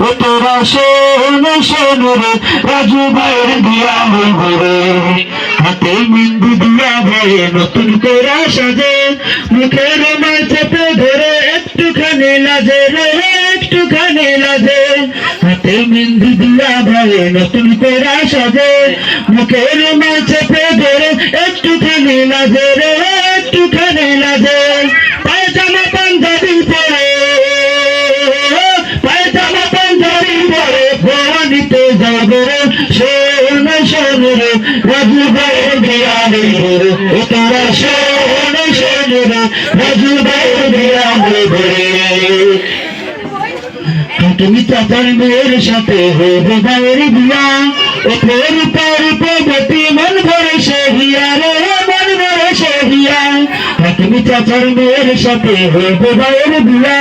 ও তোরা শোন শোন রে রাজু ভাইয়ের বিয়া হইব রে হাতে মেহেন্দি দিয়া ভাইয়ে নতুন করে সাজে মুখের মাঝে চেপে ধরে একটুখানি লাজে রে একটুখানি লাজে হাতে মেহেন্দি দিয়া ভাইয়ে নতুন করে সাজে মুখের মাঝে চেপে ধরে একটুখানি লাজে রে একটুখানি লাজে পায়জামা পাঞ্জাবি পরে পায়জামা পাঞ্জাবি পরে ভবানীতে যাবে রে শোন শোন রে রাজু ভাইয়ের বিয়া হইব রে ও তোরা শোন শোন রে রাজু ভাইয়ের বিয়া হইব রে তুমি চাচার মেয়ের সাথে হইবে ভাইয়ের বিয়া ও ফের পর্বতী মন ভরে সে হিয়া রে মন ভরে সে হিয়া তুমি চাচার মেয়ের সাথে হইবে ভাইয়ের বিয়া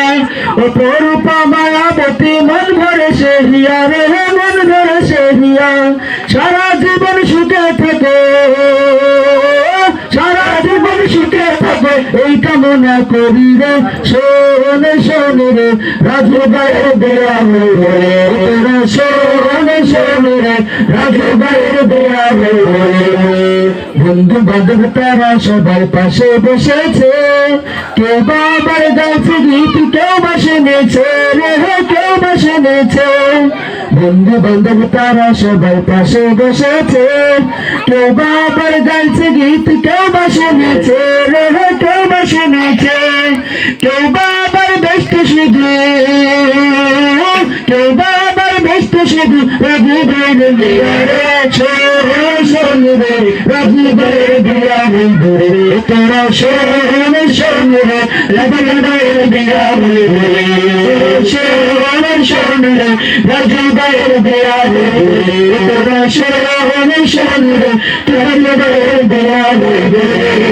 ও পরূপা মায়াবতী মন ভরে সে হিয়া রে মন ভরে সে হিয়া সারা জীবন সুখে থাকে সারা জীবন সুখে থাকে এই কামনা করি রে শোন শোন রে রাজু ভাইয়ের বিয়া হইব রে তোরা শোন শোন রে রাজু ভাইয়ের বিয়া হইব রে বন্ধু বান্ধব তারা সবার পাশে বসেছে কেউ বাবার গাছে গীত কেউ বাসে নেছে রে কেউ বাসে নেছে বন্ধু বান্ধব তারা সবার পাশে বসেছে কেউ বাবার গাইছে গীত কেউ বাসে নেছে রে কেউ বাসে নেছে কেউ বাবার ব্যস্ত শুধু কেউ বাবার ব্যস্ত শুধু রাজু ভাইয়ের বিয়া রে শোন শোন রে রাজু ভাইয়ের বিয়া হইব রে তোরা শোন শোন রে রাজু ভাইয়ের বিয়া হইব রে শোন শোন রে রাজু ভাইয়ের বিয়া হইব রে তোরা শোন শোন রে রাজু ভাইয়ের বিয়া হইব রে